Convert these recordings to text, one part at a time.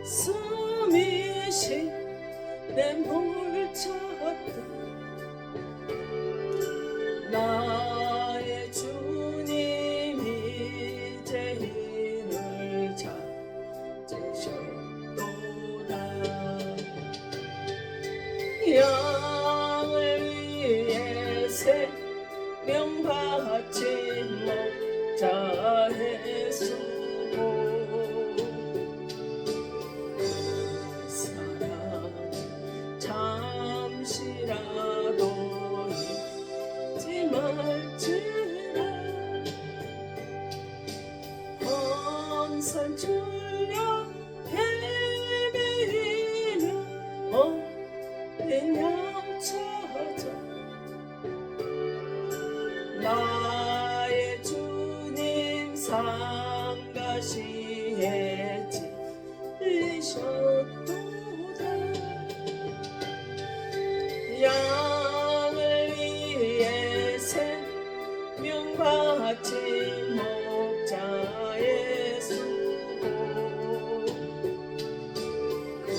숨이 쉴 내 몸을 찾던 나의 주님이 제 힘을 찾으셨도다. 양을 위해 생명바친 목자의 수고 잠시라도 잊지 말지라. 먼산 출려 헤매이는 어린 양 찾아 나의 주님 상가시에 찔리셨도다. 양을 위해 생명 바친 목자의 수고 그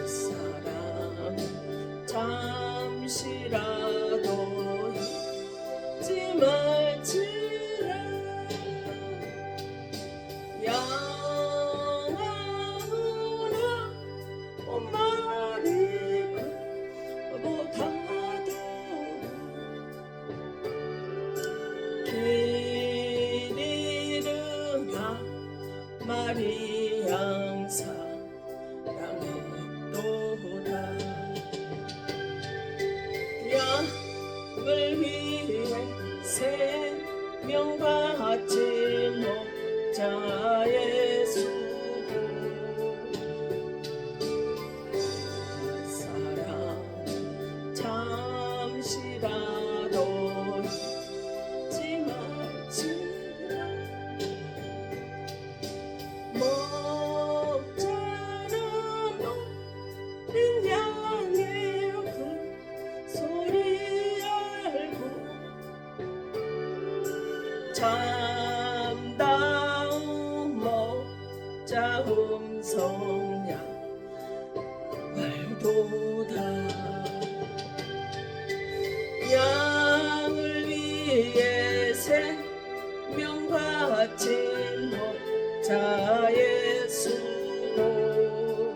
사랑 잠시라도 잊지 말지라. 양아우나 엄마리가 못하도 길 잃으나 마리 양사 양했도다. 양을 위해 생명 바친 목자의 수고 사랑 잠시라도 잊지 말지라. 목자는 어린 양의 그 소리 알고 참다운 목자 음성야 말도다. 양을 위해 생명 바친 목자의 수고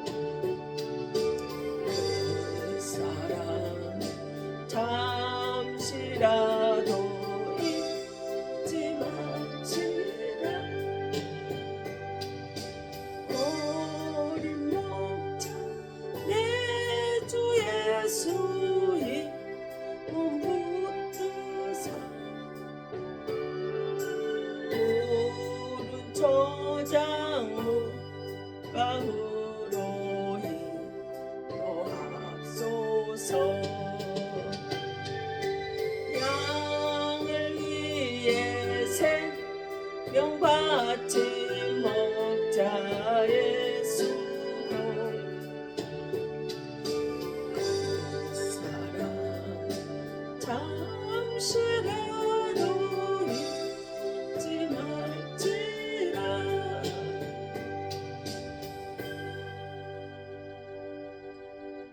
그 사랑 잠시라도 잊지 말지라. 어린 목자 내 주 예수의 몸붙드사 푸른 초장무 가으로 인도하소서. 양을 위해 생명 바친 목자의 수고 그 사랑 잠시라도 잊지 말지라.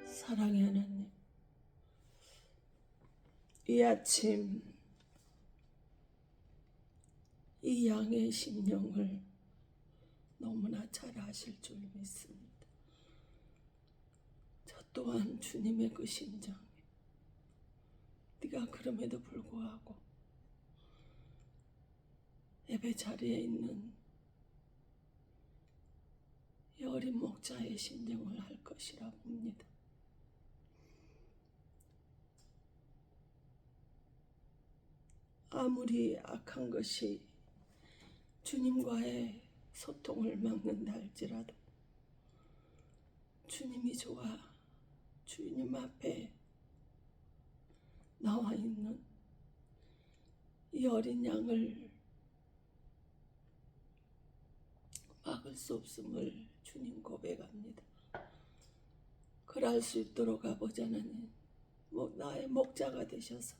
사랑의 하나님, 이 아침 이 양의 심령을 너무나 잘 아실 줄 믿습니다. 저 또한 주님의 그 심정, 네가 그럼에도 불구하고 예배 자리에 있는 이 어린 목자의 심정을 알 것이라 봅니다. 아무리 악한 것이 주님과의 소통을 막는다 할지라도 주님이 좋아 주님 앞에 나와 있는 이 어린 양을 할 수 없음을 주님 고백합니다. 그럴 수 있도록 아버지 하나님 나의 목자가 되셔서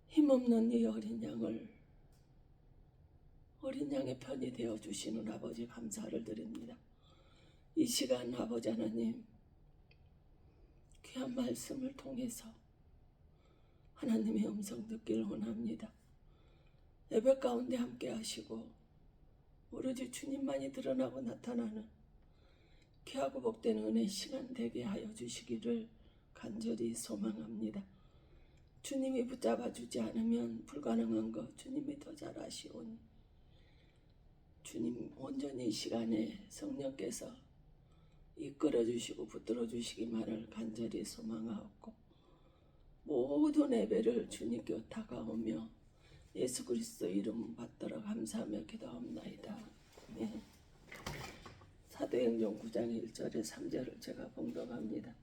힘없는 이 어린 양의 편이 되어주시는 아버지 감사를 드립니다. 이 시간 아버지 하나님 귀한 말씀을 통해서 하나님의 음성 듣기를 원합니다. 예배 가운데 함께 하시고 오로지 주님만이 드러나고 나타나는 귀하고 복된 은혜 시간 되게 하여 주시기를 간절히 소망합니다. 주님이 붙잡아 주지 않으면 불가능한 것 주님이 더 잘 아시오니 주님 온전히 이 시간에 성령께서 이끌어 주시고 붙들어 주시기만을 간절히 소망하옵고 모든 예배를 주님께 다가오며 예수 그리스도 이름 받들어 감사하며 기도하옵나이다. 네. 사도행전 9장 1절에 3절을 제가 봉독합니다.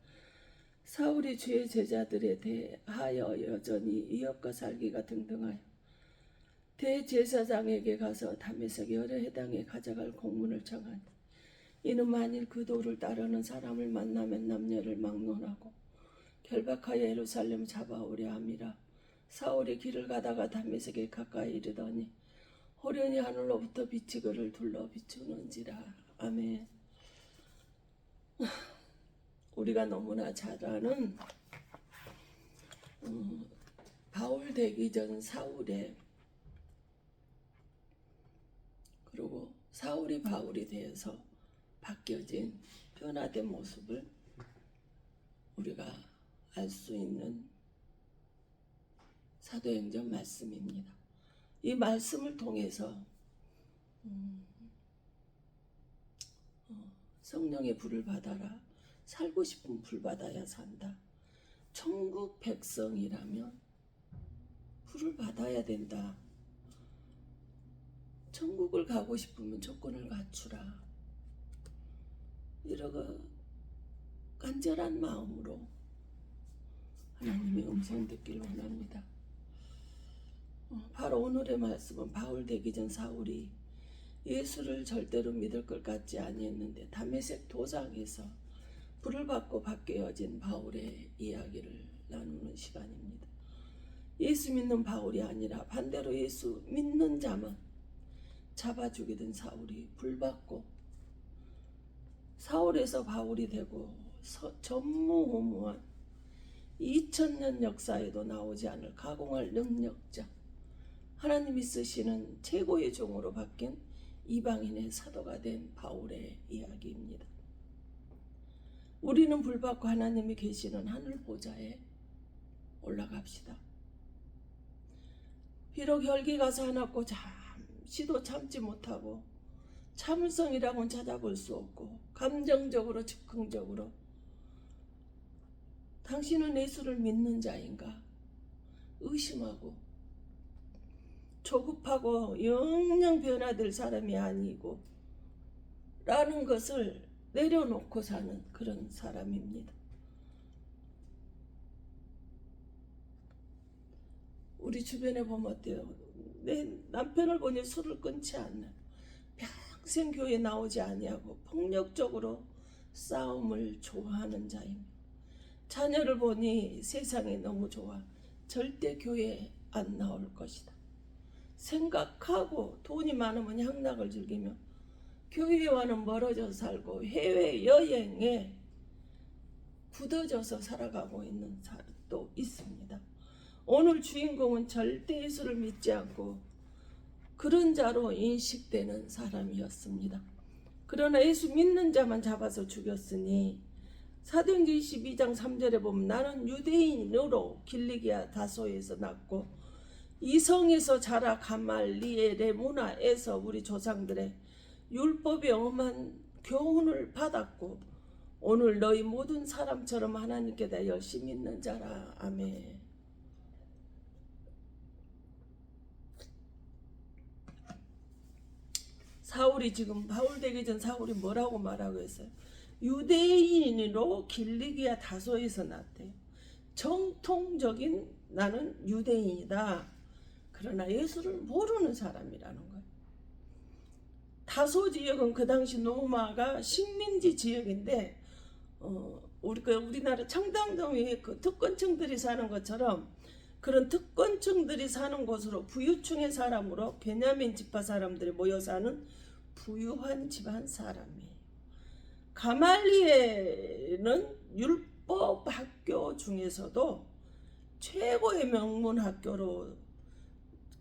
사울이 주의 제자들에 대하여 여전히 이역과 살기가 등등하여 대제사장에게 가서 다메섹 여러 해당에 가져갈 공문을 청하니 이는 만일 그 도를 따르는 사람을 만나면 남녀를 막론하고 결박하여 예루살렘 잡아오려 함이라. 사울이 길을 가다가 다메섹에 가까이 이르더니 호련히 하늘로부터 빛이 그를 둘러 비추는지라. 아멘. 우리가 너무나 잘 아는 바울 되기 전 사울의 그리고 사울이 바울이 되어서 바뀌어진 변화된 모습을 우리가 알 수 있는 사도행전 말씀입니다. 이 말씀을 통해서 성령의 불을 받아라. 살고 싶으면 불 받아야 산다. 천국 백성이라면 불을 받아야 된다. 천국을 가고 싶으면 조건을 갖추라. 이러고 간절한 마음으로 하나님의 음성 듣기를 원합니다. 바로 오늘의 말씀은 바울 되기 전 사울이 예수를 절대로 믿을 것 같지 아니했는데 다메섹 도상에서 불을 받고 바뀌어진 바울의 이야기를 나누는 시간입니다. 예수 믿는 바울이 아니라 반대로 예수 믿는 자만 잡아 죽이던 사울이 불 받고 사울에서 바울이 되고 전무후무한 2000년 역사에도 나오지 않을 가공할 능력자, 하나님이 쓰시는 최고의 종으로 바뀐 이방인의 사도가 된 바울의 이야기입니다. 우리는 불받고 하나님이 계시는 하늘 보좌에 올라갑시다. 비록 혈기가 사납고 잠시도 참지 못하고 참을성이라고는 찾아볼 수 없고 감정적으로 즉흥적으로 당신은 예수를 믿는 자인가 의심하고 조급하고 영영 변화될 사람이 아니고 라는 것을 내려놓고 사는 그런 사람입니다. 우리 주변에 보면 어때요? 내 남편을 보니 술을 끊지 않는, 평생 교회 나오지 아니하고 폭력적으로 싸움을 좋아하는 자입니다. 자녀를 보니 세상에 너무 좋아 절대 교회 안 나올 것이다 생각하고 돈이 많으면 향락을 즐기며 교회와는 멀어져 살고 해외여행에 굳어져서 살아가고 있는 사람도 있습니다. 오늘 주인공은 절대 예수를 믿지 않고 그런 자로 인식되는 사람이었습니다. 그러나 예수 믿는 자만 잡아서 죽였으니 사도행전 22장 3절에 보면 나는 유대인으로 길리기아 다소에서 났고 이성에서 자라 가말리엘의 문화에서 우리 조상들의 율법의 엄한 교훈을 받았고 오늘 너희 모든 사람처럼 하나님께 다 열심히 믿는 자라. 아멘. 사울이 지금 바울 되기 전 사울이 뭐라고 말하고 있어요? 유대인으로 길리기아 다소에서 났대요. 정통적인 나는 유대인이다. 그러나 예수를 모르는 사람이라는 거예요. 다소 지역은 그 당시 로마가 식민지 지역인데 우리나라 청담동에 그 특권층들이 사는 것처럼 그런 특권층들이 사는 곳으로 부유층의 사람으로 베냐민 지파 사람들이 모여 사는 부유한 집안 사람이에요. 가말리엘은 율법 학교 중에서도 최고의 명문 학교로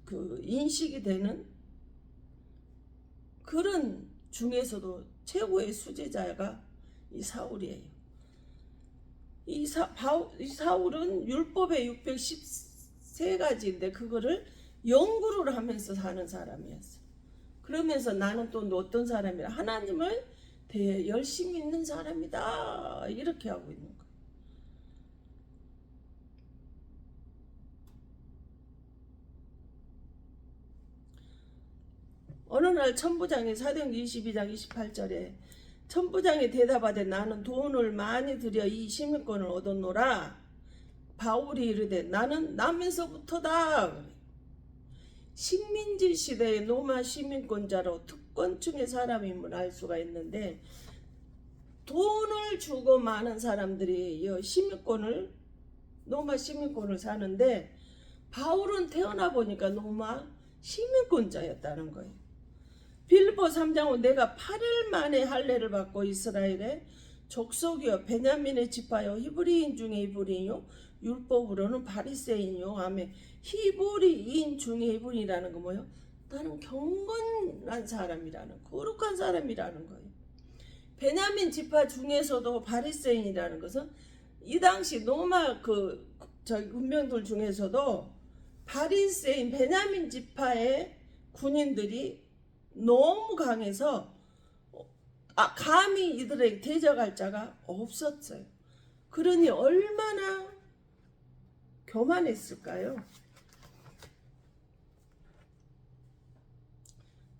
그 인식이 되는 그런 중에서도 최고의 수제자가 이 사울이에요. 이 사울은 율법의 613가지인데 그거를 연구를 하면서 사는 사람이었어요. 그러면서 나는 또 어떤 사람이라 하나님을 되게 열심히 있는 사람이다 이렇게 하고 있는 거예요. 어느 날 천부장이 사도행전 22장 28절에 천부장이 대답하되 나는 돈을 많이 들여 이 시민권을 얻었노라. 바울이 이르되 나는 나면서부터다. 식민지 시대의 로마 시민권자로 특권층의 사람임을 알 수가 있는데 돈을 주고 많은 사람들이 이 시민권을 로마 시민권을 사는데 바울은 태어나 보니까 로마 시민권자였다는 거예요. 빌립보 3장은 내가 8일 만에 할례를 받고 이스라엘의 족속이요 베냐민의 지파요 히브리인 중에 히브리인요 율법으로는 바리새인요 아멘. 히브리인 중에 히브리인이라는 거 뭐예요? 나는 경건한 사람이라는 거룩한 사람이라는 거예요. 베냐민 지파 중에서도 바리새인이라는 것은 이 당시 로마 군병들 중에서도 바리새인 베냐민 지파의 군인들이 너무 강해서 감히 이들에게 대적할 자가 없었어요. 그러니 얼마나 교만했을까요?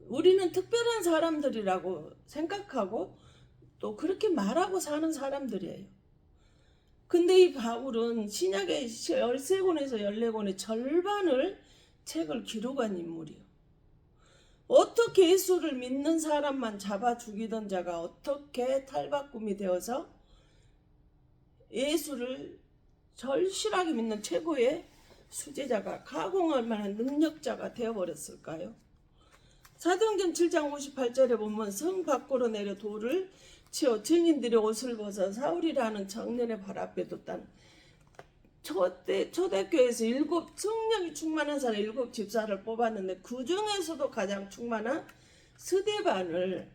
우리는 특별한 사람들이라고 생각하고 또 그렇게 말하고 사는 사람들이에요. 근데 이 바울은 신약의 13권에서 14권의 절반을 책을 기록한 인물이에요. 어떻게 예수를 믿는 사람만 잡아 죽이던 자가 어떻게 탈바꿈이 되어서 예수를 절실하게 믿는 최고의 수제자가 가공할 만한 능력자가 되어버렸을까요? 사도행전 7장 58절에 보면 성 밖으로 내려 돌을 치어 증인들의 옷을 벗어 사울이라는 청년의 발 앞에 뒀다는 초대교회에서 7 성령이 충만한 사람 7 집사를 뽑았는데 그 중에서도 가장 충만한 스데반을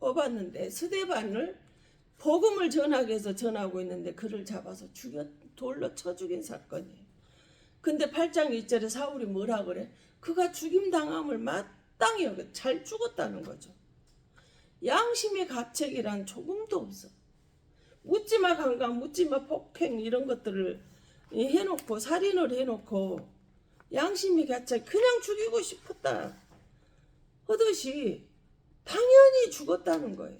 뽑았는데 스데반을 복음을 전하기 위해서 전하고 있는데 그를 잡아서 돌로 쳐 죽인 사건이에요. 근데 8장 2절에 사울이 뭐라 그래? 그가 죽임당함을 마땅히 여겨 잘 죽었다는 거죠. 양심의 가책이란 조금도 없어. 묻지마 강간, 묻지마 폭행 이런 것들을 해놓고 살인을 해놓고 양심의 가책 그냥 죽이고 싶었다 하듯이 당연히 죽었다는 거예요.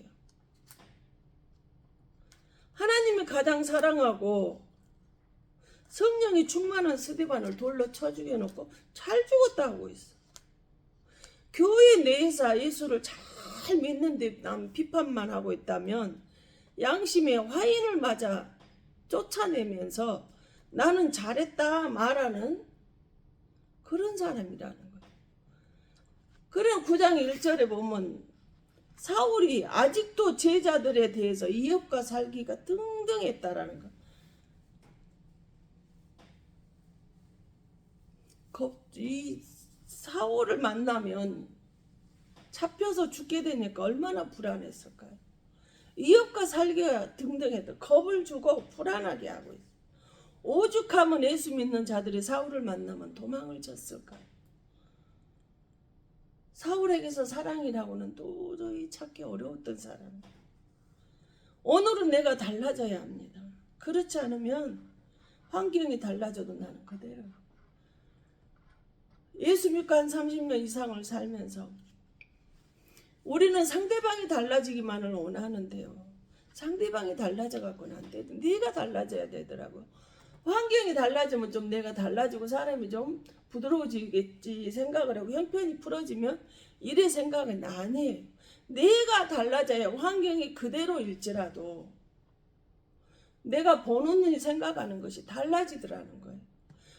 하나님이 가장 사랑하고 성령이 충만한 스데반을 돌로 쳐 죽여놓고 잘 죽었다 하고 있어. 교회 내에서 예수를 잘 믿는데 남 비판만 하고 있다면 양심의 화인을 맞아 쫓아내면서 나는 잘했다 말하는 그런 사람이라는 거예요. 그래 9장 1절에 보면 사울이 아직도 제자들에 대해서 이업과 살기가 등등했다라는 거. 이 사울을 만나면 잡혀서 죽게 되니까 얼마나 불안했을까요? 이업과 살기가 등등했다. 겁을 주고 불안하게 하고 있어. 오죽하면 예수 믿는 자들이 사울을 만나면 도망을 쳤을까요? 사울에게서 사랑이라고는 도저히 찾기 어려웠던 사람. 오늘은 내가 달라져야 합니다. 그렇지 않으면 환경이 달라져도 나는 그대로. 예수 믿고 한 30년 이상을 살면서 우리는 상대방이 달라지기만을 원하는데요. 상대방이 달라져 갖고는 안 돼. 네가 달라져야 되더라고. 환경이 달라지면 좀 내가 달라지고 사람이 좀 부드러워지겠지 생각을 하고 형편이 풀어지면 이래 생각은 아니에요. 내가 달라져야 환경이 그대로일지라도 내가 보는 눈이 생각하는 것이 달라지더라는 거예요.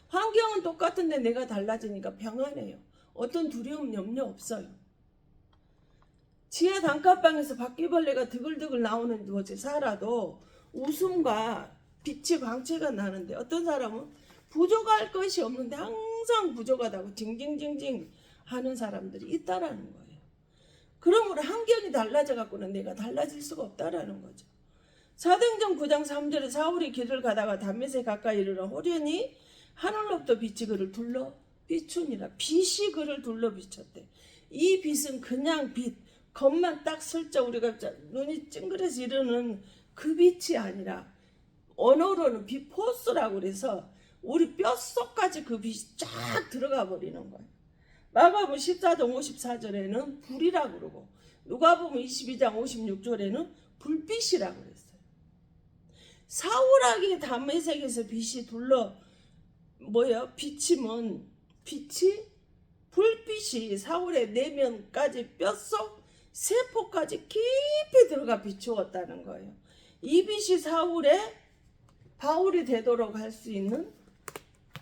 환경은 똑같은데 내가 달라지니까 평안해요. 어떤 두려움, 염려 없어요. 지하 단칸방에서 바퀴벌레가 드글드글 나오는 곳에 살아도 웃음과 빛이 광채가 나는데 어떤 사람은 부족할 것이 없는데 항상 부족하다고 징징징징 하는 사람들이 있다라는 거예요. 그러므로 환경이 달라져 갖고는 내가 달라질 수가 없다라는 거죠. 사도행전 9장 3절에 사울이 길을 가다가 담메색 가까이 이르러 호련히 하늘로부터 빛이 그를 둘러 비추니라. 빛이 그를 둘러 비췄대. 이 빛은 그냥 빛, 겉만 딱 슬쩍 우리가 눈이 찡그려서 이러는 그 빛이 아니라 언어로는 빛포스라고 그래서 우리 뼛속까지 그 빛이 쫙 들어가 버리는 거예요. 마가복음 14장 54절에는 불이라고 그러고 누가복음 22장 56절에는 불빛이라고 그랬어요. 사울에게 담메색에서 빛이 둘러 비치면 빛이 불빛이 사울의 내면까지 뼛속 세포까지 깊이 들어가 비추었다는 거예요. 이 빛이 사울의 바울이 되도록 할 수 있는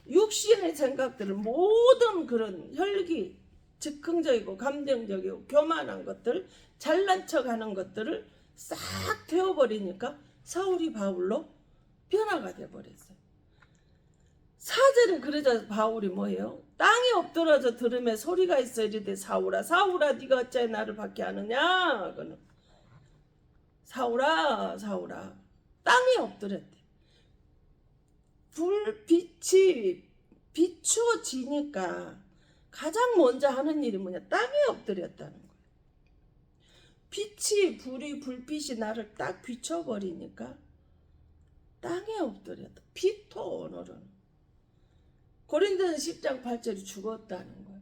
육신의 생각들을 모든 그런 혈기, 즉흥적이고 감정적이고 교만한 것들, 잘난 척하는 것들을 싹 태워버리니까 사울이 바울로 변화가 돼버렸어요. 4절에 그러자 바울이 뭐예요? 땅이 엎드러져 들음에 소리가 있어 이르되 사울아 사울아 네가 어찌 나를 박해하느냐. 사울아 사울아 땅이 엎드렸대. 불빛이 비추어지니까 가장 먼저 하는 일이 뭐냐? 땅에 엎드렸다는 거예요. 빛이 불빛이 나를 딱 비춰버리니까 땅에 엎드렸다. 피토 언어로는 고린도전 10장 8절이 죽었다는 거예요.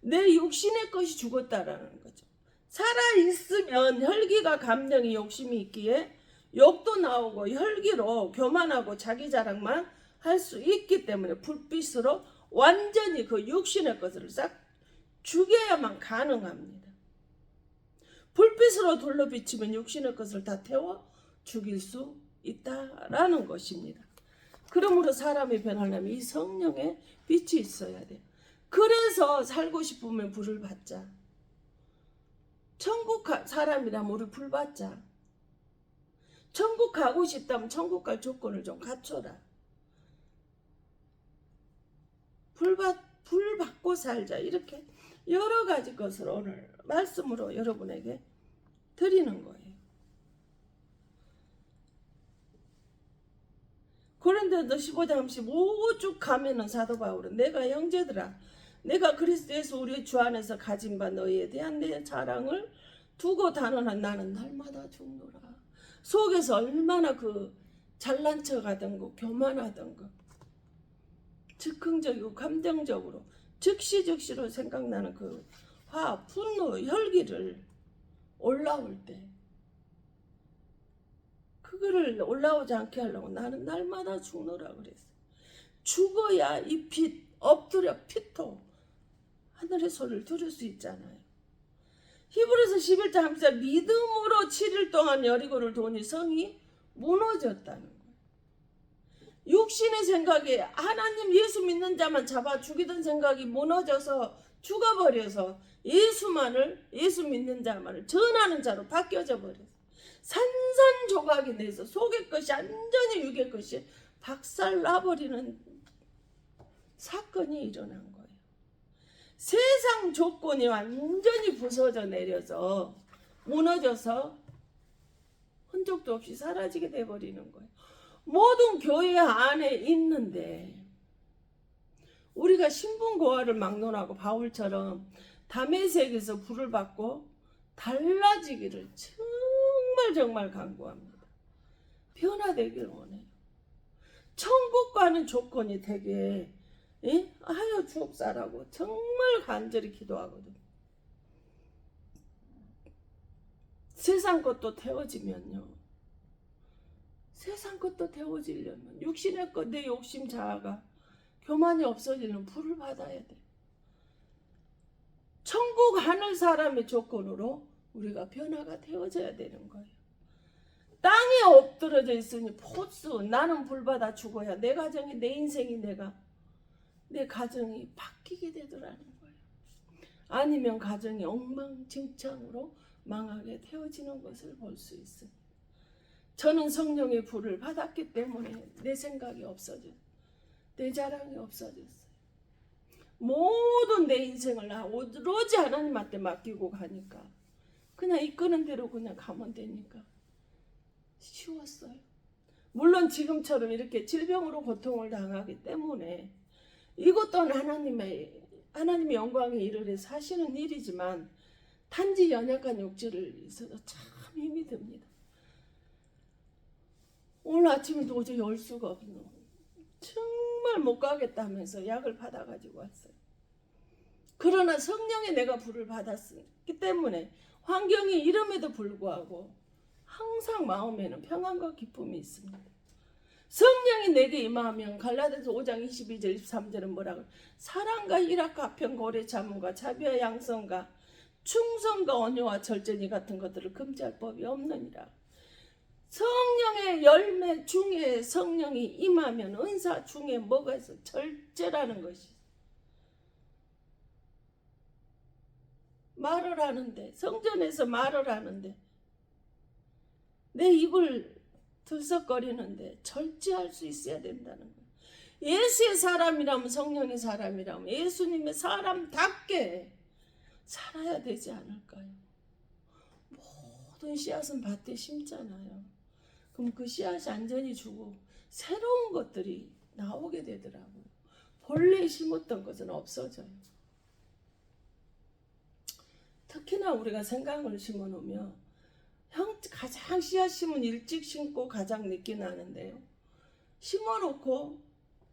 내 육신의 것이 죽었다라는 거죠. 살아있으면 혈기가 감정이 욕심이 있기에 욕도 나오고 혈기로 교만하고 자기 자랑만 할 수 있기 때문에 불빛으로 완전히 그 육신의 것을 싹 죽여야만 가능합니다. 불빛으로 둘러 비치면 육신의 것을 다 태워 죽일 수 있다라는 것입니다. 그러므로 사람이 변하려면 이 성령의 빛이 있어야 돼요. 그래서 살고 싶으면 불을 받자. 천국 사람이라면 우리 불 받자. 천국 가고 싶다면 천국 갈 조건을 좀 갖춰라. 불 받고 살자. 이렇게 여러 가지 것을 오늘 말씀으로 여러분에게 드리는 거예요. 고린도서 15장 15쭉 가면은 사도 바울은 내가 형제들아 내가 그리스도에서 우리 주 안에서 가진 바 너희에 대한 내 자랑을 두고 단언한 나는 날마다 죽노라. 속에서 얼마나 그 잘난 척하던 거 교만하던 거 즉흥적이고 감정적으로 즉시로 생각나는 그 화, 분노, 혈기를 올라올 때 그거를 올라오지 않게 하려고 나는 날마다 죽노라 그랬어. 죽어야 이 빛 엎드려 피토 하늘의 소리를 들을 수 있잖아요. 히브리서 11장 30절 믿음으로 7일 동안 여리고를 도니 성이 무너졌다는 거예요. 육신의 생각에 하나님 예수 믿는 자만 잡아 죽이던 생각이 무너져서 죽어버려서 예수 믿는 자만을 전하는 자로 바뀌어져 버렸어요. 산산조각이 내서 속의 것이 완전히 육의 것이 박살나버리는 사건이 일어난 거예요. 세상 조건이 완전히 부서져 내려서 무너져서 흔적도 없이 사라지게 돼버리는 거예요. 모든 교회 안에 있는데 우리가 신분고하를 막론하고 바울처럼 다메섹에서 불을 받고 달라지기를 정말 간구합니다. 변화되기를 원해요. 천국 가는 조건이 되게 하여 주옵사라고 정말 간절히 기도하거든요. 세상 것도 태워지면요 세상 것도 태워지려면 육신의 것, 내 욕심 자아가 교만이 없어지는 불을 받아야 돼. 천국 하늘 사람의 조건으로 우리가 변화가 되어져야 되는 거예요. 땅에 엎드러져 있으니 포스 나는 불 받아 죽어야 내 가정이, 내 인생이, 내 가정이 바뀌게 되더라는 거예요. 아니면 가정이 엉망진창으로 망하게 되어지는 것을 볼 수 있어요. 저는 성령의 불을 받았기 때문에 내 생각이 없어졌어요. 내 자랑이 없어졌어요. 모든 내 인생을 오로지 하나님한테 맡기고 가니까 그냥 이끄는 대로 그냥 가면 되니까 쉬웠어요. 물론 지금처럼 이렇게 질병으로 고통을 당하기 때문에 이것 또한 하나님의 영광의 일을 해서 하시는 일이지만 단지 연약한 육체를 있어서 참 힘이 듭니다. 오늘 아침에 도저히 열 수가 없노. 정말 못 가겠다면서 약을 받아가지고 왔어요. 그러나 성령의 내가 불을 받았기 때문에 환경이 이름에도 불구하고 항상 마음에는 평안과 기쁨이 있습니다. 성령이 내게 임하면 갈라디아서 5장 22절 23절은 뭐라고? 사랑과 희락과 화평 고래 자문과 자비와 양성과 충성과 온유와 절제니 같은 것들을 금지할 법이 없느니라. 성령의 열매 중에 성령이 임하면 은사 중에 뭐가 있어? 절제라는 것이. 말을 하는데, 성전에서 말을 하는데 내 입을 들썩거리는데 절제할 수 있어야 된다는 거예요. 예수의 사람이라면, 성령의 사람이라면 예수님의 사람답게 살아야 되지 않을까요? 모든 씨앗은 밭에 심잖아요. 그럼 그 씨앗이 안전히 주고 새로운 것들이 나오게 되더라고요. 본래 심었던 것은 없어져요. 특히나 우리가 생강을 심어놓으면 가장 씨앗 심은 일찍 심고 가장 늦게 나는데요. 심어놓고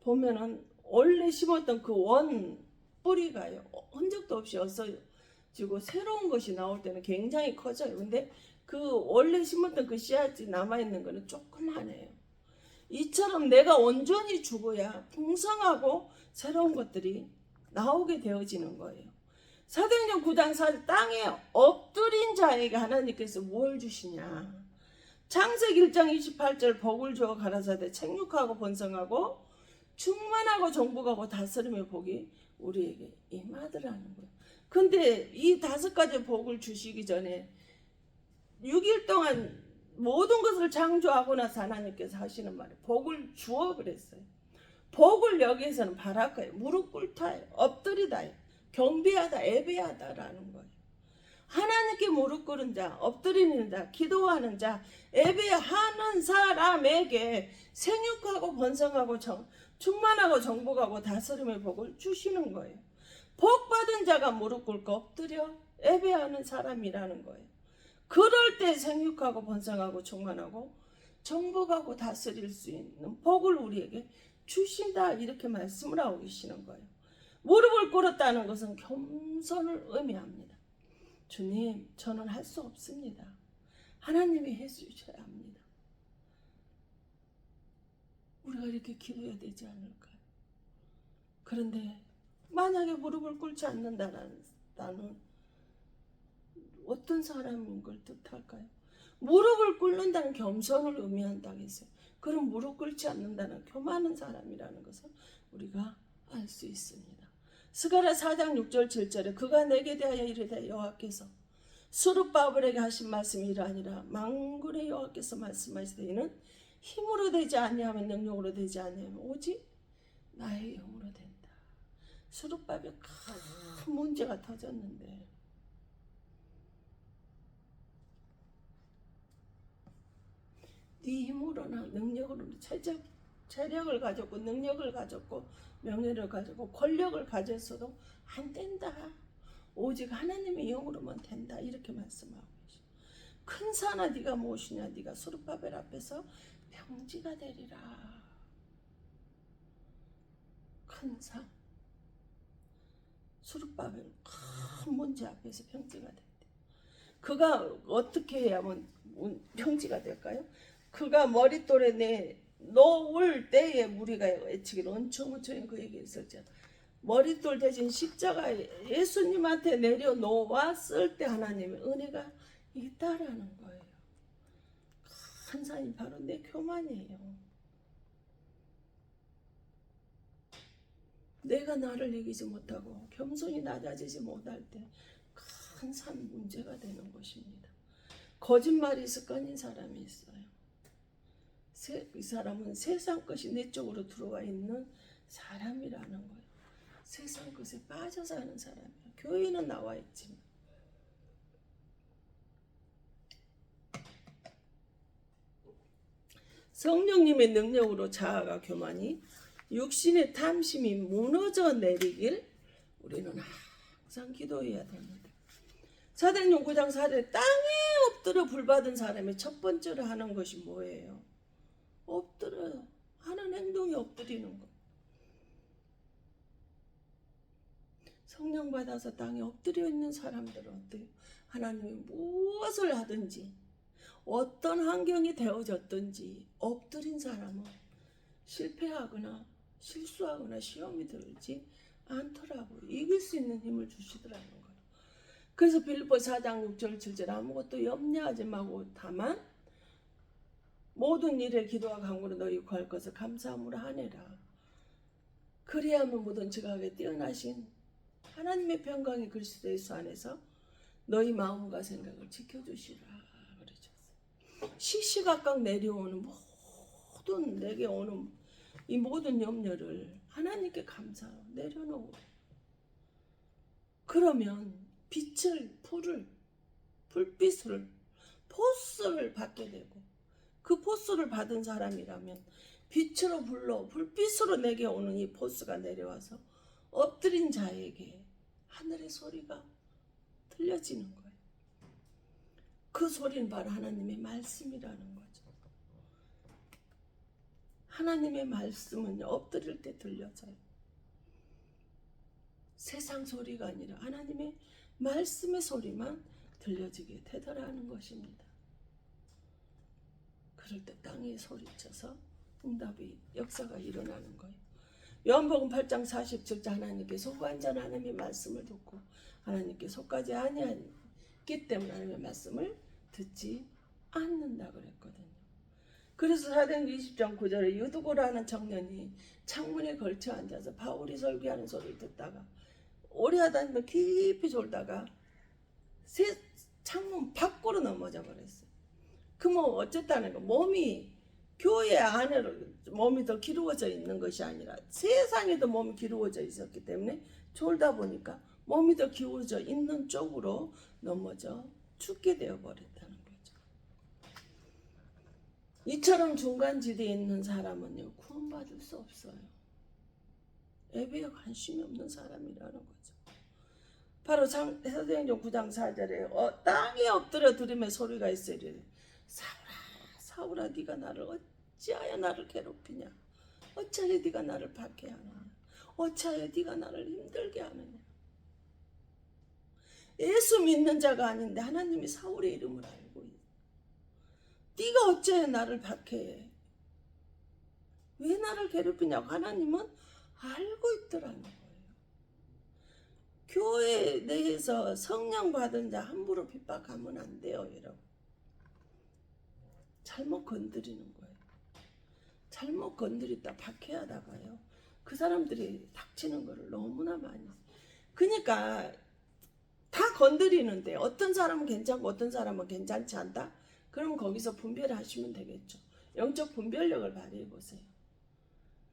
보면은 원래 심었던 그 원 뿌리가요. 흔적도 없이 없어지고 새로운 것이 나올 때는 굉장히 커져요. 근데 그 원래 심었던 그 씨앗이 남아있는 거는 조그만해요. 이처럼 내가 온전히 죽어야 풍성하고 새로운 것들이 나오게 되어지는 거예요. 사도행전 9장 4절 땅에 엎드린 자에게 하나님께서 뭘 주시냐. 창세기 1장 28절 복을 주어 가라사대 생육하고 번성하고 충만하고 정복하고 다스림의 복이 우리에게 임하더라는 거예요. 근데 이 5가지 복을 주시기 전에 6일 동안 모든 것을 창조하고 나서 하나님께서 하시는 말이 복을 주어 그랬어요. 복을 여기에서는 바랄까요? 무릎 꿇다요, 엎드리다요, 경배하다, 예배하다라는 거예요. 하나님께 무릎 꿇은 자, 엎드리는 자, 기도하는 자, 예배하는 사람에게 생육하고 번성하고 충만하고 정복하고 다스림의 복을 주시는 거예요. 복 받은 자가 무릎 꿇고 엎드려 예배하는 사람이라는 거예요. 그럴 때 생육하고 번성하고 충만하고 정복하고 다스릴 수 있는 복을 우리에게 주신다, 이렇게 말씀을 하고 계시는 거예요. 무릎을 꿇었다는 것은 겸손을 의미합니다. 주님, 저는 할 수 없습니다. 하나님이 해주셔야 합니다. 우리가 이렇게 기도해야 되지 않을까요? 그런데 만약에 무릎을 꿇지 않는다는 어떤 사람인 걸 뜻할까요? 무릎을 꿇는다는 겸손을 의미한다고 했어요. 그럼 무릎 꿇지 않는다는 교만한 사람이라는 것을 우리가 알 수 있습니다. 스가랴 4장 6절 7절에 그가 내게 대하여 이르되 여호와께서 스룹바벨에게 하신 말씀이 이러하니라. 만군의 여호와께서 말씀하시되 이는 힘으로 되지 아니하면 능력으로 되지 아니하면 오직 나의 영으로 된다. 스룹바벨 큰 문제가 터졌는데 네 힘으로나 능력으로 체력을 가졌고 능력을 가졌고 명예를 가졌고 권력을 가졌어도 안 된다. 오직 하나님의 영으로만 된다. 이렇게 말씀하고 계시죠. 큰 산아 네가 무엇이냐. 네가 스룹바벨 앞에서 평지가 되리라. 큰 산. 스룹바벨 큰 문제 앞에서 평지가 된대. 그가 어떻게 해야만 평지가 될까요? 그가 머릿돌에 내 놓을 때에 무리가 외치기를 엄청 그 얘기 있었죠. 머릿돌 대신 십자가 예수님한테 내려놓았을 때 하나님의 은혜가 있다라는 거예요. 큰 산이 바로 내 교만이에요. 내가 나를 이기지 못하고 겸손히 낮아지지 못할 때 큰 산 문제가 되는 것입니다. 거짓말이 습관인 사람이 있어요. 이 사람은 세상 것이 내 쪽으로 들어와 있는 사람이라는 거예요. 세상 것에 빠져 사는 사람이에요. 교회는 나와 있지만. 성령님의 능력으로 자아가 교만이 육신의 탐심이 무너져 내리길 우리는 항상 기도해야 됩니다. 사도행전 9장 4절에 땅에 엎드려 불받은 사람의 첫 번째로 하는 것이 뭐예요? 엎드려요. 하는 행동이 엎드리는 거. 성령 받아서 땅에 엎드려 있는 사람들은 어때요? 하나님이 무엇을 하든지 어떤 환경이 되어졌든지 엎드린 사람은 실패하거나 실수하거나 시험이 들지 않더라고요. 이길 수 있는 힘을 주시더라는 거예요. 그래서 빌립보 4장 6절 7절 아무것도 염려하지 말고 다만 모든 일에 기도와 간구로 너희 구할 것을 감사함으로 하내라. 그리하면 모든 지각에 뛰어나신 하나님의 평강이 그리스도 예수 안에서 너희 마음과 생각을 지켜주시라 그러셨어요. 시시각각 내려오는 모든 내게 오는 이 모든 염려를 하나님께 감사로 내려놓고 그러면 빛을 불빛을 포스를 받게 되고 그 포스를 받은 사람이라면 빛으로 불러 불빛으로 내게 오는 이 포스가 내려와서 엎드린 자에게 하늘의 소리가 들려지는 거예요. 그 소리는 바로 하나님의 말씀이라는 거죠. 하나님의 말씀은 엎드릴 때 들려져요. 세상 소리가 아니라 하나님의 말씀의 소리만 들려지게 되더라는 것입니다. 그럴 때 땅에 소리쳐서 응답이 역사가 일어나는 거예요. 요한복음 8장 47절 하나님께 속한 자는 하나님의 말씀을 듣고 하나님께 속하지 아니하기 때문에 하나님의 말씀을 듣지 않는다 그랬거든요. 그래서 사도행전 20장 9절에 유두고라는 청년이 창문에 걸쳐 앉아서 바울이 설교하는 소리를 듣다가 오래 하다 깊이 졸다가 창문 밖으로 넘어져 버렸어요. 그 뭐 어쨌다는 거 몸이 교회 안으로 몸이 더 기루어져 있는 것이 아니라 세상에도 몸이 기루어져 있었기 때문에 졸다 보니까 몸이 더 기울어져 있는 쪽으로 넘어져 죽게 되어 버렸다는 거죠. 이처럼 중간지대에 있는 사람은요 구원받을 수 없어요. 예배에 관심이 없는 사람이라는 거죠. 바로 사도행전 9장 4절에 땅에 엎드려 들으며 소리가 있으리니 사울아 사울아 네가 나를 어찌하여 나를 괴롭히냐 어찌하여 네가 나를 박해하느냐 어찌하여 네가 나를 힘들게 하느냐. 예수 믿는 자가 아닌데 하나님이 사울의 이름을 알고 있어. 네가 어찌하여 나를 박해해 왜 나를 괴롭히냐고 하나님은 알고 있더라는 거예요. 교회 내에서 성령 받은 자 함부로 핍박하면 안 돼요, 여러분. 잘못 건드리는 거예요. 잘못 건드렸다 박해하다가요. 그 사람들이 닥치는 거를 너무나 많이. 그러니까 다 건드리는데 어떤 사람은 괜찮고 어떤 사람은 괜찮지 않다? 그러면 거기서 분별하시면 되겠죠. 영적 분별력을 발휘해 보세요.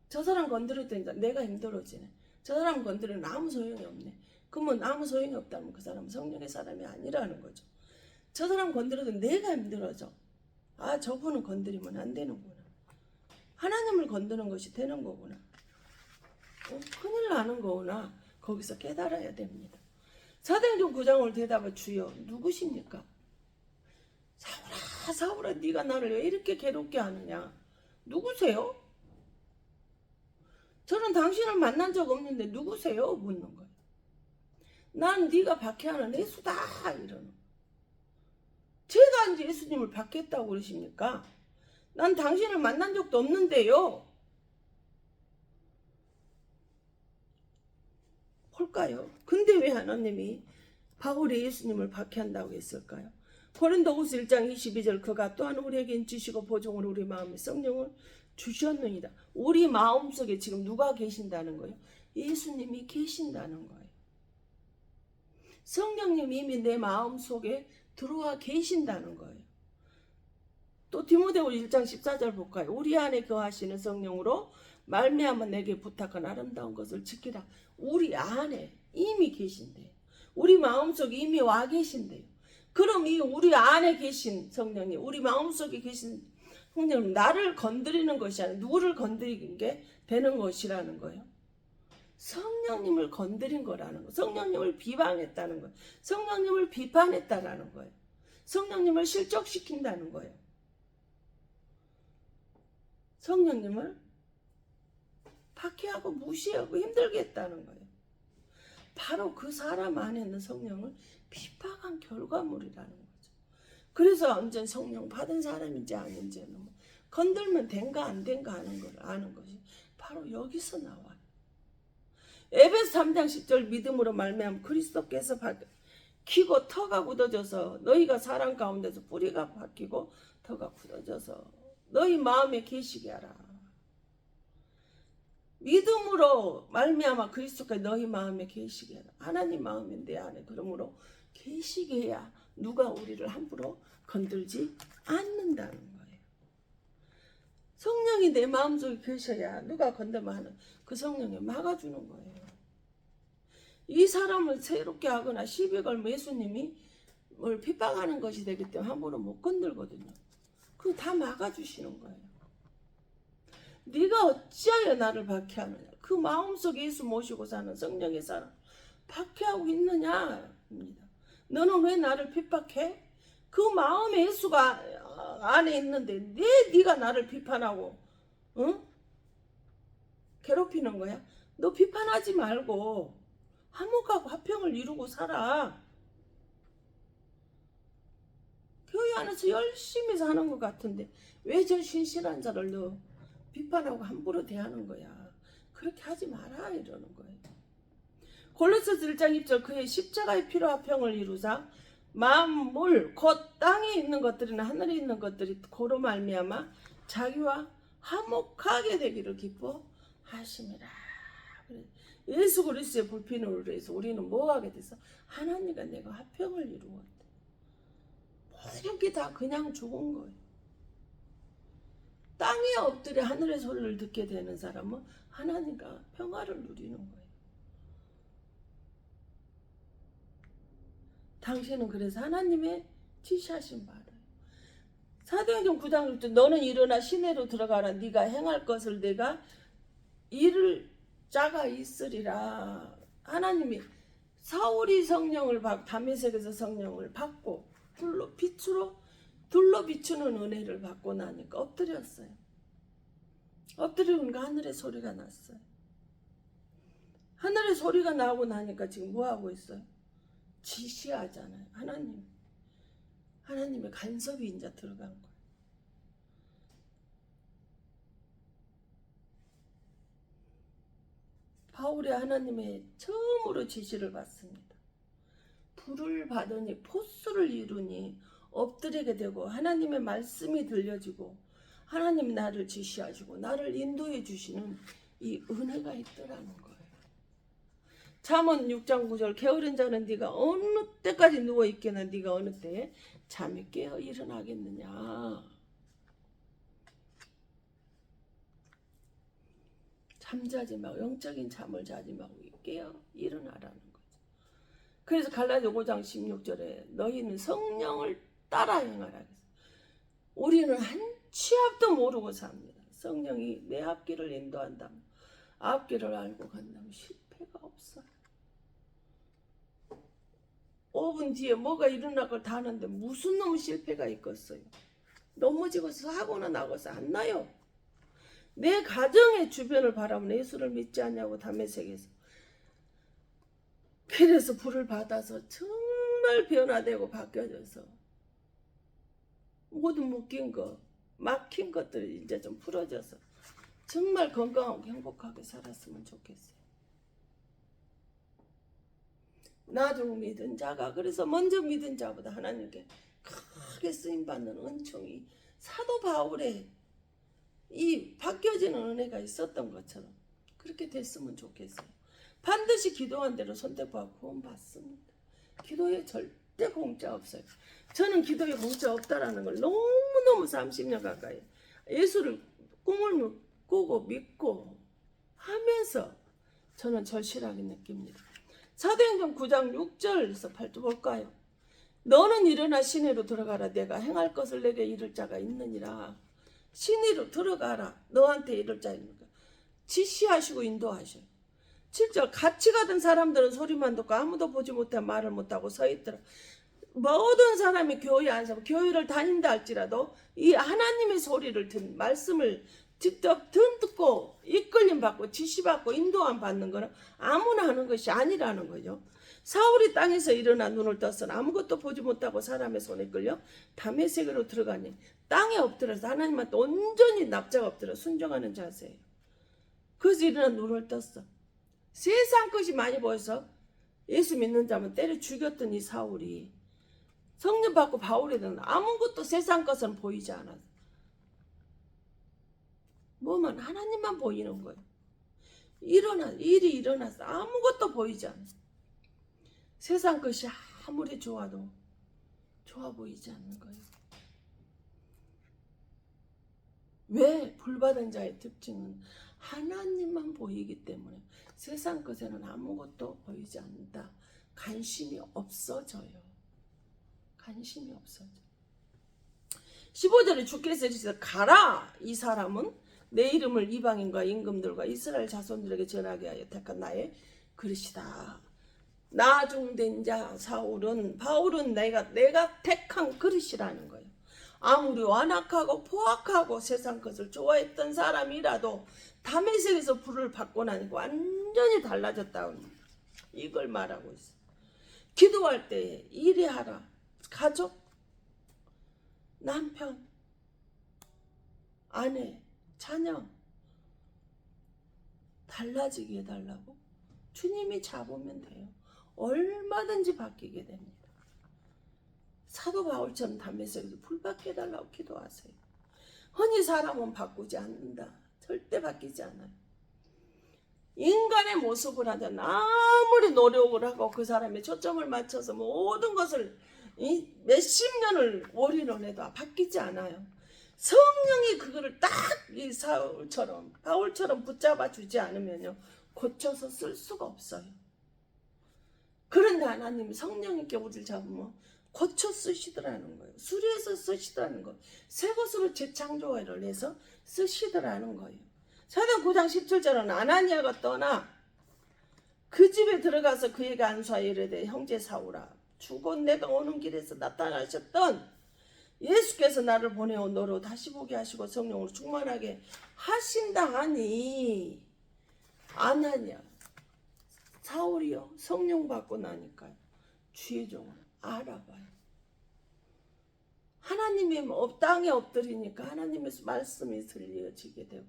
저 사람 건드렸더니 내가 힘들어지네. 저 사람 건드리면 아무 소용이 없네. 그러면 아무 소용이 없다면 그 사람은 성령의 사람이 아니라는 거죠. 저 사람 건드려도 내가 힘들어져. 아 저분은 건드리면 안 되는구나. 하나님을 건드는 것이 되는 거구나. 큰일 나는 거구나. 거기서 깨달아야 됩니다. 사도행전 9장을 대답해 주여 누구십니까? 사울아 사울아 네가 나를 왜 이렇게 괴롭게 하느냐. 누구세요? 저는 당신을 만난 적 없는데 누구세요? 묻는 거예요. 난 네가 박해하는 예수다 이러는. 제가 이제 예수님을 박해했다고 그러십니까? 난 당신을 만난 적도 없는데요. 볼까요? 근데 왜 하나님이 바울이 예수님을 박해한다고 했을까요? 고린도후서 1장 22절 그가 또한 우리에게 인치시고 보증으로 우리 마음에 성령을 주셨느니라. 우리 마음속에 지금 누가 계신다는 거예요? 예수님이 계신다는 거예요. 성령님이 이미 내 마음속에 들어와 계신다는 거예요. 또 디모데후서 1장 14절 볼까요? 우리 안에 거하시는 성령으로 말미암아 내게 부탁한 아름다운 것을 지키라. 우리 안에 이미 계신대요. 우리 마음속에 이미 와 계신대요. 그럼 이 우리 안에 계신 성령이, 우리 마음속에 계신 성령은 나를 건드리는 것이 아니라 누구를 건드리는 게 되는 것이라는 거예요. 성령님을 건드린 거라는 거. 성령님을 비방했다는 거예요. 성령님을 비판했다라는 거예요. 성령님을 실족시킨다는 거예요. 성령님을 박해하고 무시하고 힘들게 했다는 거예요. 바로 그 사람 안에 있는 성령을 비판한 결과물이라는 거죠. 그래서 완전 성령 받은 사람인지 아닌지는 건들면 된가 안 된가 하는 걸 아는 것이 바로 여기서 나와요. 에베소 3장 10절 믿음으로 말미암아 그리스도께서 박히고 터가 굳어져서 너희가 사람 가운데서 뿌리가 박히고 터가 굳어져서 너희 마음에 계시게 하라. 믿음으로 말미암아 그리스도가 너희 마음에 계시게 하라. 하나님 마음이 내 안에 그러므로 계시게 해야 누가 우리를 함부로 건들지 않는다는 거예요. 성령이 내 마음속에 계셔야 누가 건들면 하는 그 성령이 막아주는 거예요. 이 사람을 새롭게 하거나 시비 걸면 예수님이 뭘 핍박하는 것이 되기 때문에 함부로 못 건들거든요. 그거 다 막아주시는 거예요. 네가 어찌하여 나를 박해하느냐. 그 마음속에 예수 모시고 사는 성령의 사람 박해하고 있느냐 입니다. 너는 왜 나를 핍박해? 그 마음에 예수가 안에 있는데 네가 나를 비판하고 괴롭히는 거야? 너 비판하지 말고 화목하고 화평을 이루고 살아. 교회 안에서 열심히 사는 것 같은데 왜 저 신실한 자를 너 비판하고 함부로 대하는 거야. 그렇게 하지 마라 이러는 거예요. 골로새서 1장 2절 그의 십자가의 피로 화평을 이루사 만물 곧 땅에 있는 것들이나 하늘에 있는 것들이 고로 말미암아 자기와 화목하게 되기를 기뻐하심이라. 예수 그리스도의 불편으로 해서 우리는 뭐 하게 돼서 하나님과 내가 화평을 이루었대. 모든 게 다 그냥 좋은 거예요. 땅에 엎드려 하늘의 소리를 듣게 되는 사람은 하나님과 평화를 누리는 거예요. 당신은 그래서 하나님의 지시하신 바를 사도행전 9장 6절 너는 일어나 시내로 들어가라. 네가 행할 것을 내가 이를 자가 있으리라. 하나님이 사울이 성령을 받고 다메섹에서 성령을 받고 빛으로 둘러 비추는 은혜를 받고 나니까 엎드렸어요. 엎드리니까 하늘의 소리가 났어요. 하늘의 소리가 나오고 나니까 지금 뭐 하고 있어요? 지시하잖아요. 하나님의 간섭이 이제 들어간 거예요. 바울이 하나님의 처음으로 지시를 받습니다. 불을 받으니 포스를 이루니 엎드리게 되고 하나님의 말씀이 들려지고 하나님이 나를 지시하시고 나를 인도해 주시는 이 은혜가 있더라는 거예요. 잠언 6장 9절 게으른 자는 네가 어느 때까지 누워있겠나 네가 어느 때에 잠에 깨어 일어나겠느냐. 잠자지 말고 영적인 잠을 자지 말고 깨어 일어나라는 거죠. 그래서 갈라디아 5장 16절에 너희는 성령을 따라 행하라. 우리는 한 치 앞도 모르고 삽니다. 성령이 내 앞길을 인도한다면 앞길을 알고 간다면 실패가 없어요. 5분 뒤에 뭐가 일어날 걸 다 하는데 무슨 놈의 실패가 있겠어요. 넘어지고 사고나 나고서 안 나요. 내 가정의 주변을 바라보면 예수를 믿지 않냐고 다메섹에서 그래서 불을 받아서 정말 변화되고 바뀌어져서 모든 묶인 거 막힌 것들이 이제 좀 풀어져서 정말 건강하고 행복하게 살았으면 좋겠어요. 나중 믿은 자가, 그래서 먼저 믿은 자보다 하나님께 크게 쓰임받는 은총이 사도 바울의 이 바뀌어지는 은혜가 있었던 것처럼 그렇게 됐으면 좋겠어요. 반드시 기도한 대로 선택받고 구원받습니다. 기도에 절대 공짜 없어요. 저는 기도에 공짜 없다라는 걸 너무너무 30년 가까이 예수를 꿈을 꾸고 믿고 하면서 저는 절실하게 느낍니다. 사도행전 9장 6절에서 8절 볼까요? 너는 일어나 시내로 들어가라. 내가 행할 것을 내게 이를 자가 있느니라. 시내로 들어가라. 너한테 이를 자 있는가. 지시하시고 인도하셔요. 7절 같이 가던 사람들은 소리만 듣고 아무도 보지 못해 말을 못하고 서 있더라. 모든 사람이 교회 안에서 교회를 다닌다 할지라도 이 하나님의 소리를 듣는 말씀을 직접 듣고 이끌림 받고 지시받고 인도함 받는 것은 아무나 하는 것이 아니라는 거죠. 사울이 땅에서 일어나 눈을 떠서 아무것도 보지 못하고 사람의 손에 끌려 다메섹으로 들어가니 땅에 엎드려서 하나님한테 온전히 납작 엎드려 순종하는 자세예요. 그래서 일어나 눈을 떴어. 세상 것이 많이 보여서 예수 믿는 자면 때려 죽였던 이 사울이 성령 받고 바울에는 아무것도 세상 것은 보이지 않았어. 뭐만 하나님만 보이는 거예요. 일이 일어나서 아무것도 보이지 않아. 세상 것이 아무리 좋아도 좋아 보이지 않는 거예요. 왜? 불받은 자의 특징은 하나님만 보이기 때문에 세상 것에는 아무것도 보이지 않는다. 관심이 없어져요. 관심이 없어져. 15절에 주께서 이르시되 가라. 이 사람은 내 이름을 이방인과 임금들과 이스라엘 자손들에게 전하게 하여 택한 나의 그릇이다. 나중된 자 바울은 내가 택한 그릇이라는 거예요. 아무리 완악하고 포악하고 세상 것을 좋아했던 사람이라도 다메섹에서 불을 받고 나니까 완전히 달라졌다고 이걸 말하고 있어요. 기도할 때 일해하라. 가족, 남편, 아내, 자녀 달라지게 해달라고 주님이 잡으면 돼요. 얼마든지 바뀌게 됩니다. 사도 바울처럼 다메섹에서 불 받게 해달라고 기도하세요. 흔히 사람은 바꾸지 않는다. 절대 바뀌지 않아요. 인간의 모습을 하든 아무리 노력을 하고 그 사람의 초점을 맞춰서 모든 것을 몇십 년을 올인을 해도 바뀌지 않아요. 성령이 그거를 딱 이 바울처럼 붙잡아 주지 않으면요 고쳐서 쓸 수가 없어요. 그런데 하나님이 성령님께 우리를 잡으면 고쳐 쓰시더라는 거예요. 수리해서 쓰시더라는 거예요. 새 것으로 재창조를 해서 쓰시더라는 거예요. 사도행전 9장 17절은 아나니아가 떠나 그 집에 들어가서 그에게 안수하여 이르되 형제 사울아 죽은 내가 오는 길에서 나타나셨던 예수께서 나를 보내어 너로 다시 보게 하시고 성령으로 충만하게 하신다 하니 아나니아 사울이요 성령 받고 나니까 주의 종을 알아봐요. 하나님의 땅에 엎드리니까 하나님의 말씀이 들려지게 되고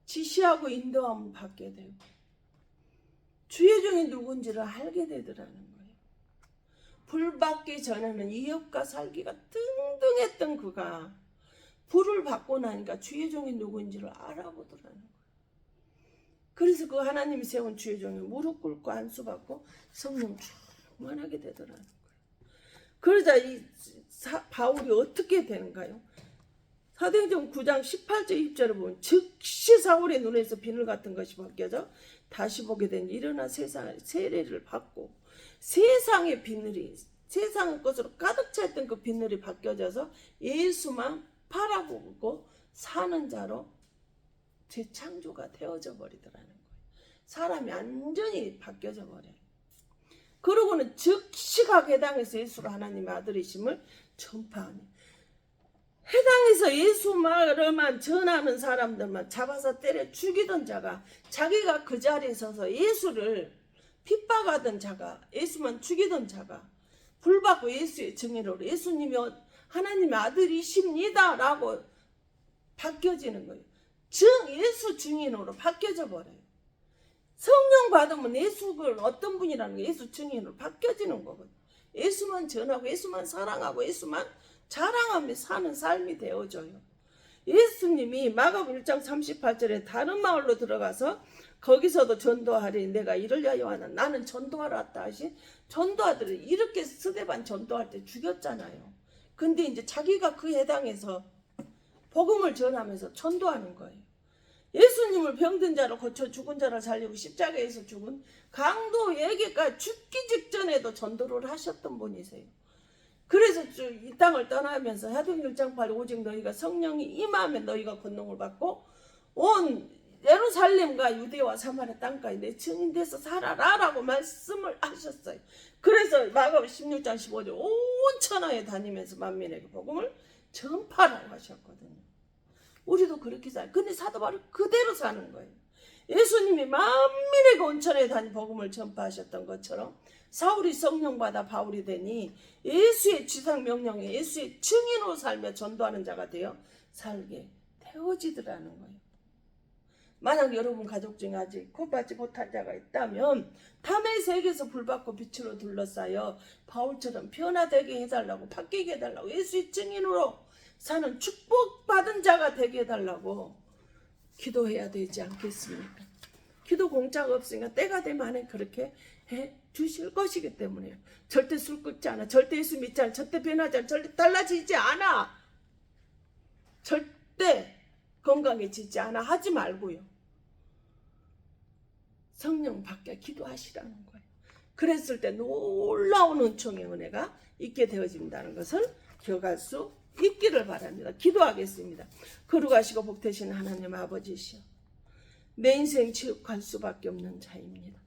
지시하고 인도함을 받게 되고 주의 종이 누군지를 알게 되더라는 거예요. 불 받기 전에는 이웃과 살기가 등등했던 그가 불을 받고 나니까 주의 종이 누군지를 알아보더라는 거예요. 그래서 그 하나님이 세운 주의 종이 무릎 꿇고 안수받고 성령 충만하게 되더라는 거예요. 그러자 이 바울이 어떻게 되는가요? 사도행전 9장 18절 20절을 보면 즉시 사울의 눈에서 비늘 같은 것이 벗겨져 다시 보게 되니 일어나 세상의 세례를 받고 세상의 비늘이 세상의 것으로 가득 찼던 그 비늘이 바뀌어져서 예수만 바라보고 사는 자로 재창조가 되어져 버리더라는 거예요. 사람이 완전히 바뀌어져 버려요. 그러고는 즉시 각 해당에서 예수가 하나님의 아들이심을 전파하니 해당에서 예수 말을만 전하는 사람들만 잡아서 때려 죽이던 자가 자기가 그 자리에 서서 예수를 핍박하던 자가 예수만 죽이던 자가 불받고 예수의 증인으로 예수님이 하나님의 아들이십니다 라고 바뀌어지는 거예요. 예수 증인으로 바뀌어져 버려요. 성령 받으면 예수는 어떤 분이라는 게 예수 증인으로 바뀌어지는 거거든요. 예수만 전하고 예수만 사랑하고 예수만 자랑하며 사는 삶이 되어져요. 예수님이 마가복음 1장 38절에 다른 마을로 들어가서 거기서도 전도하리. 내가 이를 위하여 왔나. 나는 전도하러 왔다 하신 전도하들을 이렇게 스데반 전도할 때 죽였잖아요. 근데 이제 자기가 그 해당에서 복음을 전하면서 전도하는 거예요. 예수님을 병든 자를 고쳐 죽은 자를 살리고 십자가에서 죽은 강도에게까지 죽기 직전에도 전도를 하셨던 분이세요. 그래서 이 땅을 떠나면서 사도행전 1장 8 오직 너희가 성령이 임하면 너희가 권능을 받고 온 예루살렘과 유대와 사마리아 땅까지 내 증인 돼서 살아라 라고 말씀을 하셨어요. 그래서 마가복음 16장 15절 온 천하에 다니면서 만민에게 복음을 전파라고 하셨거든요. 우리도 그렇게 살아요. 근데 사도 바울이 그대로 사는 거예요. 예수님이 만민에게 온 천하에 다니 복음을 전파하셨던 것처럼 사울이 성령 받아 바울이 되니 예수의 지상 명령에 예수의 증인으로 살며 전도하는 자가 되어 살게 되어지더라는 거예요. 만약 여러분 가족 중에 아직 구원받지 못한 자가 있다면 담의 세계에서 불받고 빛으로 둘러싸여 바울처럼 변화되게 해달라고, 바뀌게 해달라고, 예수의 증인으로 사는 축복받은 자가 되게 해달라고 기도해야 되지 않겠습니까? 기도 공짜가 없으니까 때가 되면 안에 그렇게 해 주실 것이기 때문에요. 절대 술 끊지 않아. 절대 예수 믿지 않아. 절대 변하지 않아. 절대 달라지지 않아. 절대 건강해지지 않아. 하지 말고요. 성령 받게 기도하시라는 거예요. 그랬을 때 놀라운 은총의 은혜가 있게 되어진다는 것을 기억할 수 있기를 바랍니다. 기도하겠습니다. 거룩하시고 복되신 하나님 아버지시여, 내 인생 지옥할 수밖에 없는 자입니다.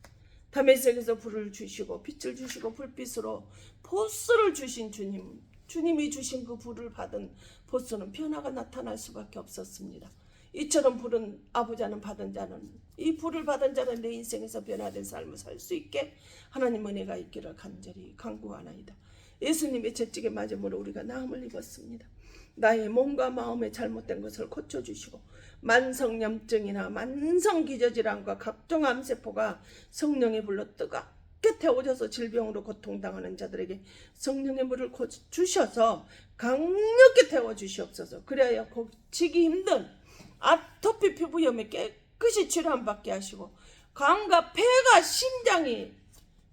다메섹에서 불을 주시고 빛을 주시고 불빛으로 보스를 주신 주님, 주님이 주신 그 불을 받은 보스는 변화가 나타날 수밖에 없었습니다. 이처럼 불은 아버지는 받은 자는, 이 불을 받은 자는 내 인생에서 변화된 삶을 살 수 있게 하나님 은혜가 있기를 간절히 간구하나이다. 예수님의 채찍에 맞음으로 우리가 나음을 입었습니다. 나의 몸과 마음에 잘못된 것을 고쳐주시고 만성염증이나 만성기저질환과 각종 암세포가 성령의 불로 뜨겁게 태워져서 질병으로 고통당하는 자들에게 성령의 물을 주셔서 강력히 태워주시옵소서. 그래야 고치기 힘든 아토피 피부염에 깨끗이 치료받게 하시고 간과 폐가 심장이,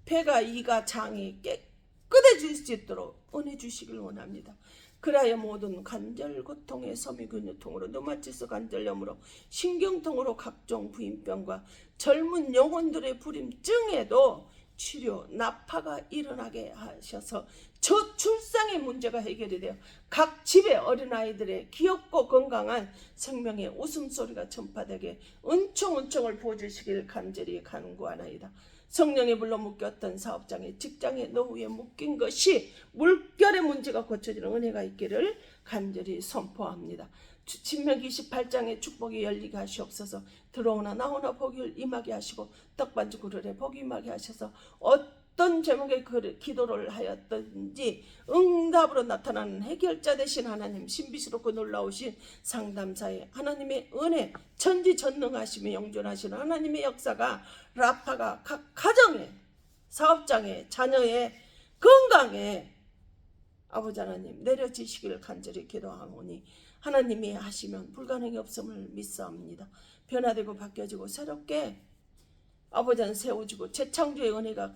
폐가 이가 장이 깨끗해질 수 있도록 은혜 주시길 원합니다. 그래야 모든 관절 고통에 섬유근육통으로 류마티스 관절염으로 신경통으로 각종 부인병과 젊은 영혼들의 불임증에도 치료, 나파가 일어나게 하셔서 저출산의 문제가 해결이 되어 각 집의 어린아이들의 귀엽고 건강한 생명의 웃음소리가 전파되게 은총을 부어주시길 간절히 간구하나이다. 성령의 불로 묶였던 사업장에, 직장에, 노후에 묶인 것이 물결의 문제가 고쳐지는 은혜가 있기를 간절히 선포합니다. 신명기 28장의 축복이 열리게 하시옵소서. 들어오나 나오나 복을 임하게 하시고 떡반죽 그릇에 복이 임하게 하셔서 어떤 제목의 기도를 하였든지 응답으로 나타나는 해결자 되신 하나님, 신비스럽고 놀라우신 상담사의 하나님의 은혜, 천지전능하시며 영존하시는 하나님의 역사가 라파가 각 가정에, 사업장에, 자녀의 건강에 아버지 하나님 내려지시기를 간절히 기도하오니 하나님이 하시면 불가능이 없음을 믿사옵니다. 변화되고 바뀌어지고 새롭게 아버지는 세워지고 재창조의 은혜가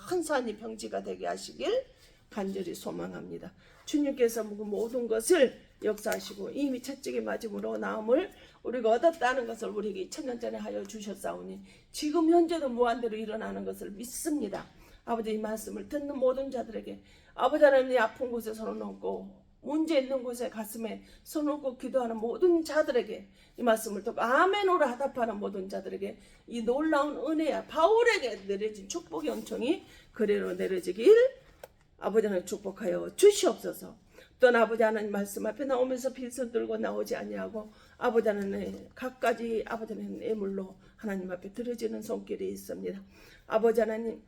큰 산이 평지가 되게 하시길 간절히 소망합니다. 주님께서 모든 것을 역사하시고 이미 채찍에 맞음으로 나음을 우리가 얻었다는 것을 우리에게 2000년 전에 하여 주셨사오니 지금 현재도 무한대로 일어나는 것을 믿습니다. 아버지, 이 말씀을 듣는 모든 자들에게 아버지 하나님의 아픈 곳에 손을 얹고 문제 있는 곳에 가슴에 손을 얹고 기도하는 모든 자들에게 이 말씀을 듣고 아멘으로 하답하는 모든 자들에게 이 놀라운 은혜야 바울에게 내려진 축복의 은총이 그대로 내려지길 아버지 하나님 축복하여 주시옵소서. 또한 아버지 하나님 말씀 앞에 나오면서 빈손 들고 나오지 아니하고 아버지 하나님 갖가지 아버지 하나님 예물로 하나님 앞에 드려지는 손길이 있습니다. 아버지 하나님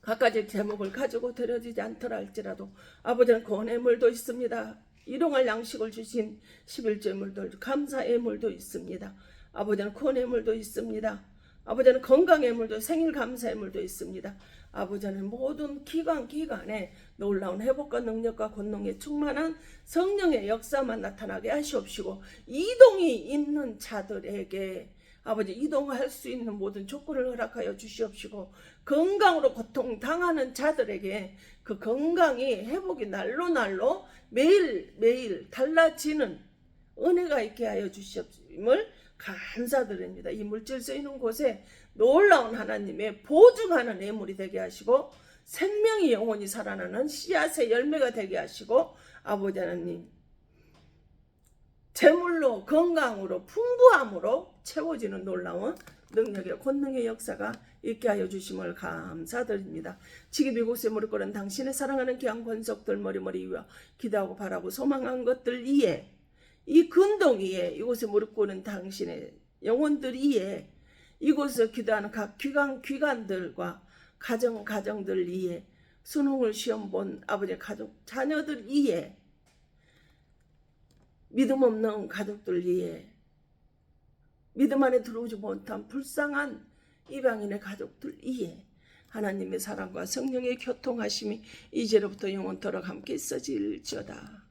갖가지 제목을 가지고 드려지지 않더라 할지라도 아버지는 구원의 물도 있습니다. 일용할 양식을 주신 11조의 물도 감사의 물도 있습니다. 아버지는 구원의 물도 있습니다. 아버지는 건강의 물도 생일 감사의 물도 있습니다. 아버지는 모든 기간에 놀라운 회복과 능력과 권능에 충만한 성령의 역사만 나타나게 하시옵시고 이동이 있는 자들에게 아버지 이동할 수 있는 모든 조건을 허락하여 주시옵시고 건강으로 고통당하는 자들에게 그 건강이 회복이 날로 매일 달라지는 은혜가 있게 하여 주시옵심을 감사드립니다. 이 물질 쓰이는 곳에 놀라운 하나님의 보증하는 예물이 되게 하시고 생명이 영원히 살아나는 씨앗의 열매가 되게 하시고 아버지 하나님 재물로 건강으로 풍부함으로 채워지는 놀라운 능력의 권능의 역사가 있게 하여 주심을 감사드립니다. 지금 이곳에 무릎 꿇은 당신의 사랑하는 귀한 권속들 머리머리 위와 기도하고 바라고 소망한 것들 이에 이 근동 위에 이곳에 무릎 꿇은 당신의 영혼들 위에 이곳에서 기도하는 각 귀관들과 가정들 위에 수능을 시험 본 아버지 가족 자녀들 위에 믿음 없는 가족들 위에 믿음 안에 들어오지 못한 불쌍한 이방인의 가족들 위에 하나님의 사랑과 성령의 교통하심이 이제로부터 영원토록 함께 있어질지어다.